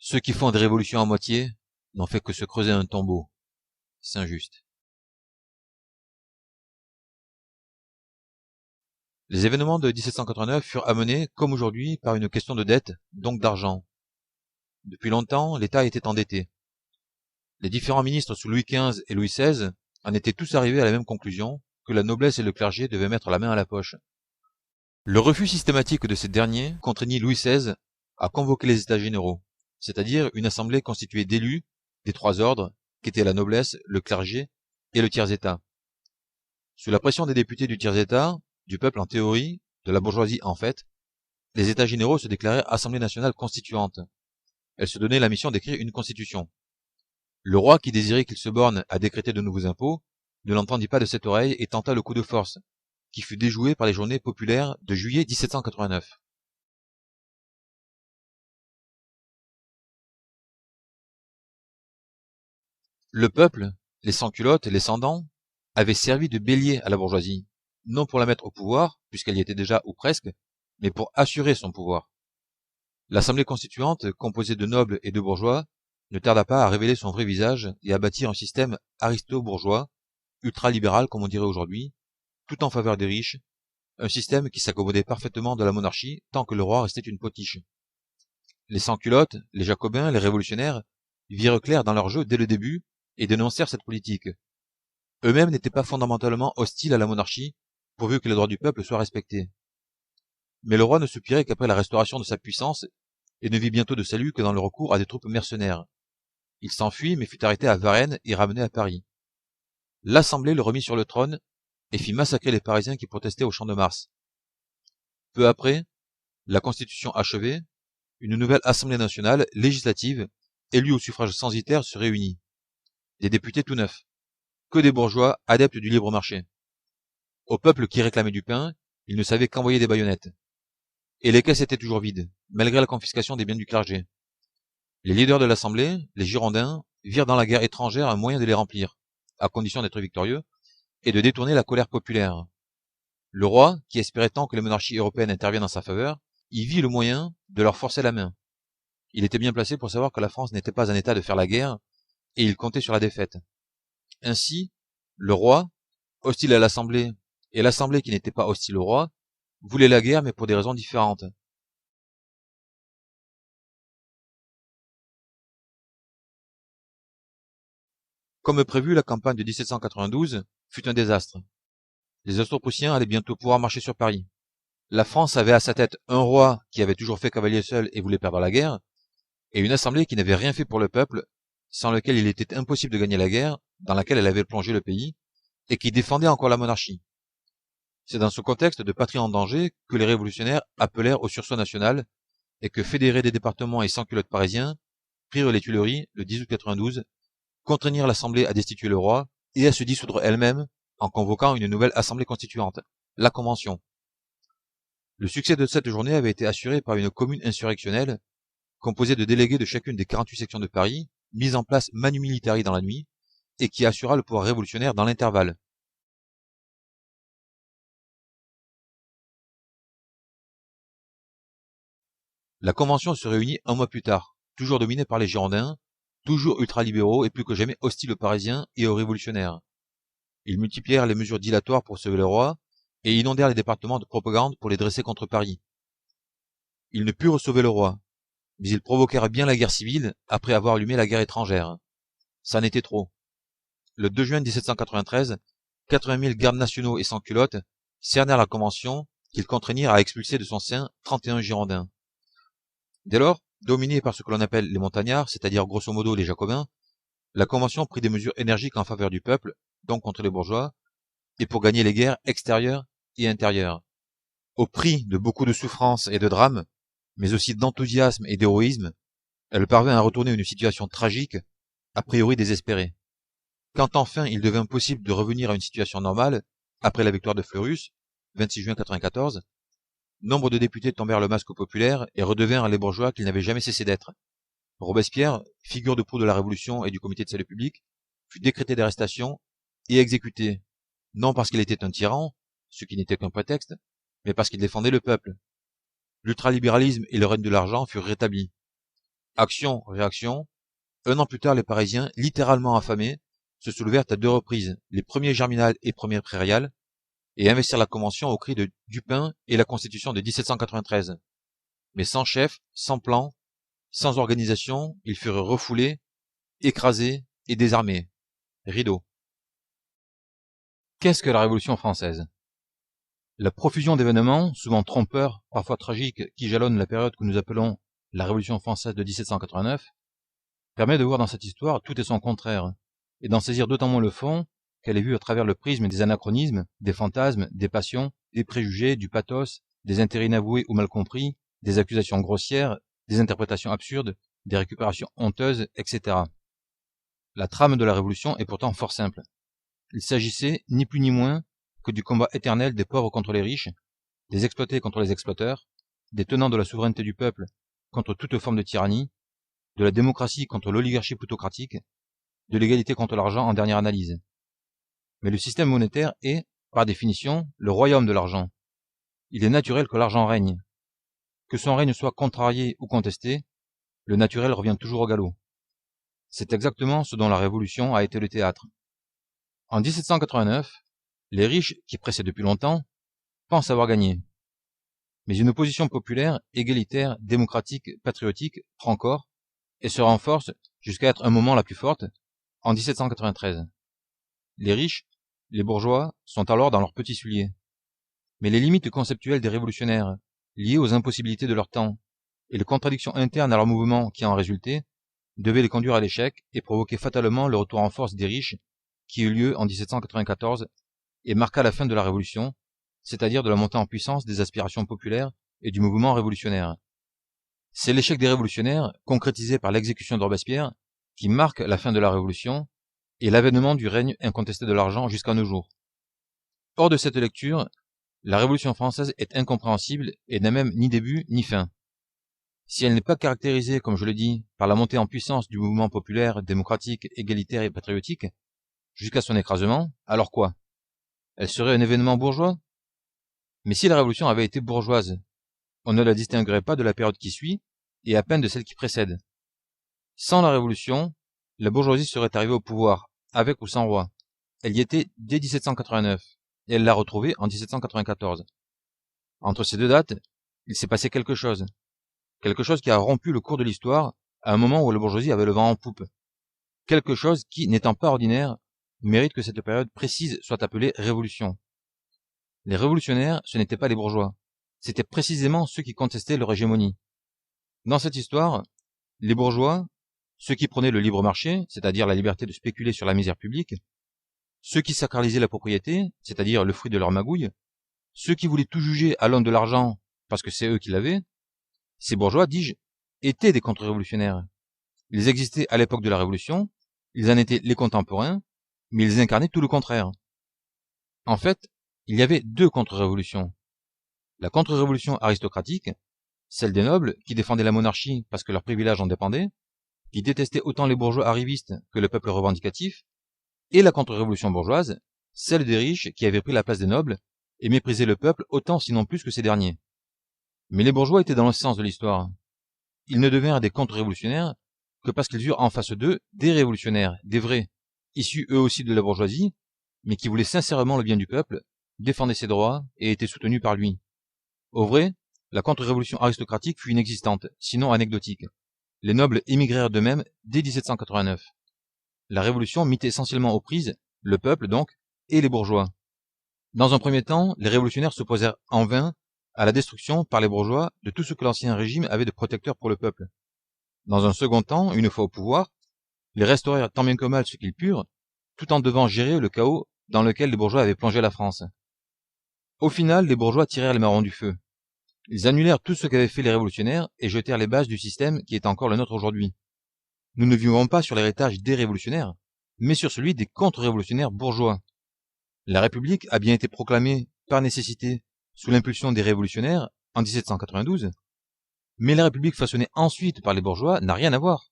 Ceux qui font des révolutions à moitié n'ont fait que se creuser un tombeau. Saint-Just. Les événements de 1789 furent amenés, comme aujourd'hui, par une question de dette, donc d'argent. Depuis longtemps, l'État était endetté. Les différents ministres sous Louis XV et Louis XVI en étaient tous arrivés à la même conclusion, que la noblesse et le clergé devaient mettre la main à la poche. Le refus systématique de ces derniers contraignit Louis XVI à convoquer les États généraux, c'est-à-dire une assemblée constituée d'élus des trois ordres, qu'étaient la noblesse, le clergé et le tiers-état. Sous la pression des députés du tiers-état, du peuple en théorie, de la bourgeoisie en fait, les États généraux se déclaraient Assemblée nationale constituante. Elle se donnait la mission d'écrire une constitution. Le roi, qui désirait qu'il se borne à décréter de nouveaux impôts, ne l'entendit pas de cette oreille et tenta le coup de force, qui fut déjoué par les journées populaires de juillet 1789. Le peuple, les sans-culottes, les sans-dents, avait servi de bélier à la bourgeoisie, non pour la mettre au pouvoir, puisqu'elle y était déjà ou presque, mais pour assurer son pouvoir. L'Assemblée constituante, composée de nobles et de bourgeois, ne tarda pas à révéler son vrai visage et à bâtir un système aristo-bourgeois, ultralibéral comme on dirait aujourd'hui, tout en faveur des riches, un système qui s'accommodait parfaitement de la monarchie tant que le roi restait une potiche. Les sans-culottes, les jacobins, les révolutionnaires virent clair dans leur jeu dès le début et dénoncèrent cette politique. Eux-mêmes n'étaient pas fondamentalement hostiles à la monarchie, pourvu que les droits du peuple soient respectés. Mais le roi ne soupirait qu'après la restauration de sa puissance et ne vit bientôt de salut que dans le recours à des troupes mercenaires. Il s'enfuit mais fut arrêté à Varennes et ramené à Paris. L'Assemblée le remit sur le trône et fit massacrer les Parisiens qui protestaient au Champ de Mars. Peu après, la Constitution achevée, une nouvelle Assemblée nationale, législative, élue au suffrage censitaire, se réunit. Des députés tout neufs, que des bourgeois adeptes du libre marché. Au peuple qui réclamait du pain, ils ne savaient qu'envoyer des baïonnettes. Et les caisses étaient toujours vides, malgré la confiscation des biens du clergé. Les leaders de l'Assemblée, les Girondins, virent dans la guerre étrangère un moyen de les remplir, à condition d'être victorieux, et de détourner la colère populaire. Le roi, qui espérait tant que les monarchies européennes interviennent en sa faveur, y vit le moyen de leur forcer la main. Il était bien placé pour savoir que la France n'était pas en état de faire la guerre, et il comptait sur la défaite. Ainsi, le roi, hostile à l'Assemblée, et l'Assemblée qui n'était pas hostile au roi, voulaient la guerre mais pour des raisons différentes. Comme prévu, la campagne de 1792 fut un désastre. Les Austro-Prussiens allaient bientôt pouvoir marcher sur Paris. La France avait à sa tête un roi qui avait toujours fait cavalier seul et voulait perdre la guerre, et une assemblée qui n'avait rien fait pour le peuple, sans lequel il était impossible de gagner la guerre, dans laquelle elle avait plongé le pays, et qui défendait encore la monarchie. C'est dans ce contexte de patrie en danger que les révolutionnaires appelèrent au sursaut national, et que fédérés des départements et sans-culottes parisiens prirent les Tuileries le 10 août 92, contraignirent l'Assemblée à destituer le roi et à se dissoudre elle-même en convoquant une nouvelle Assemblée constituante, la Convention. Le succès de cette journée avait été assuré par une commune insurrectionnelle composée de délégués de chacune des 48 sections de Paris, mise en place manu militari dans la nuit, et qui assura le pouvoir révolutionnaire dans l'intervalle. La Convention se réunit un mois plus tard, toujours dominée par les Girondins, toujours ultralibéraux et plus que jamais hostiles aux Parisiens et aux révolutionnaires. Ils multiplièrent les mesures dilatoires pour sauver le roi, et inondèrent les départements de propagande pour les dresser contre Paris. Ils ne purent sauver le roi, mais ils provoquèrent bien la guerre civile après avoir allumé la guerre étrangère. Ça n'était trop. Le 2 juin 1793, 80 000 gardes nationaux et sans-culottes cernèrent la Convention qu'ils contraignirent à expulser de son sein 31 Girondins. Dès lors, dominée par ce que l'on appelle les montagnards, c'est-à-dire grosso modo les Jacobins, la Convention prit des mesures énergiques en faveur du peuple, donc contre les bourgeois, et pour gagner les guerres extérieures et intérieures. Au prix de beaucoup de souffrances et de drames, mais aussi d'enthousiasme et d'héroïsme, elle parvint à retourner une situation tragique, a priori désespérée. Quand enfin il devint possible de revenir à une situation normale, après la victoire de Fleurus, 26 juin 94, nombre de députés tombèrent le masque populaire et redevinrent les bourgeois qu'ils n'avaient jamais cessé d'être. Robespierre, figure de proue de la Révolution et du Comité de salut public, fut décrété d'arrestation et exécuté, non parce qu'il était un tyran, ce qui n'était qu'un prétexte, mais parce qu'il défendait le peuple. L'ultralibéralisme et le règne de l'argent furent rétablis. Action, réaction. Un an plus tard, les Parisiens, littéralement affamés, se soulevèrent à 2 reprises, les premiers Germinal et premiers Prairial, et investirent la Convention au cri de Dupin et la Constitution de 1793. Mais sans chef, sans plan, sans organisation, ils furent refoulés, écrasés et désarmés. Rideau. Qu'est-ce que la Révolution française? La profusion d'événements, souvent trompeurs, parfois tragiques, qui jalonnent la période que nous appelons la Révolution française de 1789, permet de voir dans cette histoire tout et son contraire, et d'en saisir d'autant moins le fond qu'elle est vue à travers le prisme des anachronismes, des fantasmes, des passions, des préjugés, du pathos, des intérêts inavoués ou mal compris, des accusations grossières, des interprétations absurdes, des récupérations honteuses, etc. La trame de la Révolution est pourtant fort simple. Il s'agissait, ni plus ni moins, que du combat éternel des pauvres contre les riches, des exploités contre les exploiteurs, des tenants de la souveraineté du peuple contre toute forme de tyrannie, de la démocratie contre l'oligarchie plutocratique, de l'égalité contre l'argent en dernière analyse. Mais le système monétaire est, par définition, le royaume de l'argent. Il est naturel que l'argent règne. Que son règne soit contrarié ou contesté, le naturel revient toujours au galop. C'est exactement ce dont la Révolution a été le théâtre. En 1789, les riches, qui pressaient depuis longtemps, pensent avoir gagné. Mais une opposition populaire, égalitaire, démocratique, patriotique prend corps et se renforce jusqu'à être un moment la plus forte, en 1793. Les riches, les bourgeois, sont alors dans leurs petits souliers. Mais les limites conceptuelles des révolutionnaires, liées aux impossibilités de leur temps, et les contradictions internes à leur mouvement qui en résultaient, devaient les conduire à l'échec et provoquer fatalement le retour en force des riches qui eut lieu en 1794 et marqua la fin de la Révolution, c'est-à-dire de la montée en puissance des aspirations populaires et du mouvement révolutionnaire. C'est l'échec des révolutionnaires, concrétisé par l'exécution de Robespierre, qui marque la fin de la Révolution et l'avènement du règne incontesté de l'argent jusqu'à nos jours. Hors de cette lecture, la Révolution française est incompréhensible et n'a même ni début ni fin. Si elle n'est pas caractérisée, comme je le dis, par la montée en puissance du mouvement populaire, démocratique, égalitaire et patriotique, jusqu'à son écrasement, alors quoi? Elle serait un événement bourgeois? Mais si la Révolution avait été bourgeoise, on ne la distinguerait pas de la période qui suit, et à peine de celle qui précède. Sans la Révolution, la bourgeoisie serait arrivée au pouvoir, avec ou sans roi. Elle y était dès 1789, et elle l'a retrouvée en 1794. Entre ces deux dates, il s'est passé quelque chose qui a rompu le cours de l'histoire à un moment où la bourgeoisie avait le vent en poupe. Quelque chose qui, n'étant pas ordinaire, mérite que cette période précise soit appelée révolution. Les révolutionnaires, ce n'étaient pas les bourgeois. C'étaient précisément ceux qui contestaient leur hégémonie. Dans cette histoire, les bourgeois, ceux qui prenaient le libre marché, c'est-à-dire la liberté de spéculer sur la misère publique, ceux qui sacralisaient la propriété, c'est-à-dire le fruit de leur magouille, ceux qui voulaient tout juger à l'aune de l'argent parce que c'est eux qui l'avaient, ces bourgeois, dis-je, étaient des contre-révolutionnaires. Ils existaient à l'époque de la Révolution, ils en étaient les contemporains, mais ils incarnaient tout le contraire. En fait, il y avait deux contre-révolutions. La contre-révolution aristocratique, celle des nobles qui défendaient la monarchie parce que leurs privilèges en dépendaient, qui détestaient autant les bourgeois arrivistes que le peuple revendicatif, et la contre-révolution bourgeoise, celle des riches qui avaient pris la place des nobles et méprisaient le peuple autant sinon plus que ces derniers. Mais les bourgeois étaient dans le sens de l'histoire. Ils ne devinrent des contre-révolutionnaires que parce qu'ils eurent en face d'eux des révolutionnaires, des vrais, issus eux aussi de la bourgeoisie, mais qui voulaient sincèrement le bien du peuple, défendaient ses droits et étaient soutenus par lui. Au vrai, la contre-révolution aristocratique fut inexistante, sinon anecdotique. Les nobles émigrèrent d'eux-mêmes dès 1789. La révolution mit essentiellement aux prises, le peuple donc, et les bourgeois. Dans un premier temps, les révolutionnaires s'opposèrent en vain à la destruction par les bourgeois de tout ce que l'ancien régime avait de protecteur pour le peuple. Dans un second temps, une fois au pouvoir, ils restaurèrent tant bien que mal ce qu'ils purent, tout en devant gérer le chaos dans lequel les bourgeois avaient plongé la France. Au final, les bourgeois tirèrent les marrons du feu. Ils annulèrent tout ce qu'avaient fait les révolutionnaires et jetèrent les bases du système qui est encore le nôtre aujourd'hui. Nous ne vivons pas sur l'héritage des révolutionnaires, mais sur celui des contre-révolutionnaires bourgeois. La République a bien été proclamée par nécessité sous l'impulsion des révolutionnaires en 1792, mais la République façonnée ensuite par les bourgeois n'a rien à voir.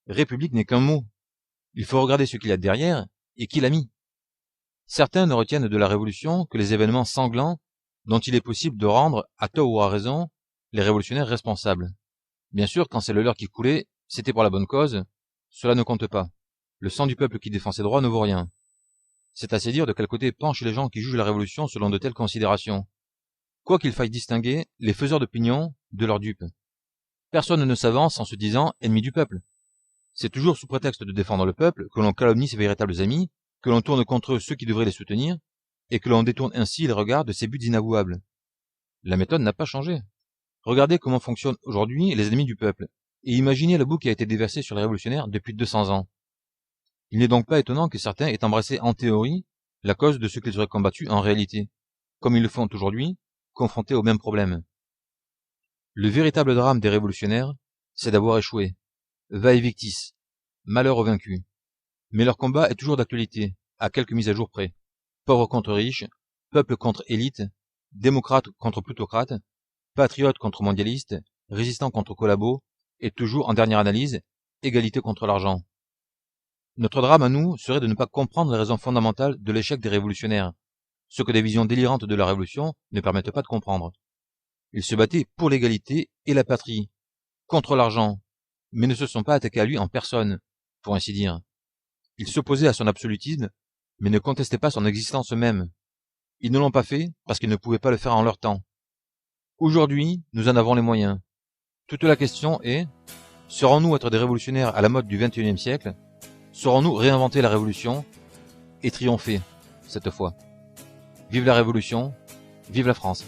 République n'est qu'un mot. Il faut regarder ce qu'il y a derrière et qui l'a mis. Certains ne retiennent de la Révolution que les événements sanglants dont il est possible de rendre, à tort ou à raison, les révolutionnaires responsables. Bien sûr, quand c'est le leur qui coulait, c'était pour la bonne cause, cela ne compte pas. Le sang du peuple qui défend ses droits ne vaut rien. C'est assez dire de quel côté penchent les gens qui jugent la révolution selon de telles considérations. Quoi qu'il faille distinguer les faiseurs d'opinion de leurs dupes. Personne ne s'avance en se disant ennemi du peuple. C'est toujours sous prétexte de défendre le peuple que l'on calomnie ses véritables amis, que l'on tourne contre eux ceux qui devraient les soutenir, et que l'on détourne ainsi les regards de ses buts inavouables. La méthode n'a pas changé. Regardez comment fonctionnent aujourd'hui les ennemis du peuple, et imaginez le bout qui a été déversé sur les révolutionnaires depuis 200 ans. Il n'est donc pas étonnant que certains aient embrassé en théorie la cause de ceux qu'ils auraient combattus en réalité, comme ils le font aujourd'hui, confrontés au même problème. Le véritable drame des révolutionnaires, c'est d'avoir échoué. Vae victis, malheur aux vaincus. Mais leur combat est toujours d'actualité, à quelques mises à jour près. Pauvres contre riches, peuple contre élite, démocrate contre plutocrate, patriote contre mondialiste, résistant contre collabo, et toujours en dernière analyse, égalité contre l'argent. Notre drame à nous serait de ne pas comprendre les raisons fondamentales de l'échec des révolutionnaires, ce que des visions délirantes de la révolution ne permettent pas de comprendre. Ils se battaient pour l'égalité et la patrie, contre l'argent, mais ne se sont pas attaqués à lui en personne, pour ainsi dire. Ils s'opposaient à son absolutisme, mais ne contestaient pas son existence même. Ils ne l'ont pas fait parce qu'ils ne pouvaient pas le faire en leur temps. Aujourd'hui, nous en avons les moyens. Toute la question est, saurons-nous être des révolutionnaires à la mode du XXIe siècle? Saurons-nous réinventer la révolution et triompher, cette fois? Vive la révolution, vive la France!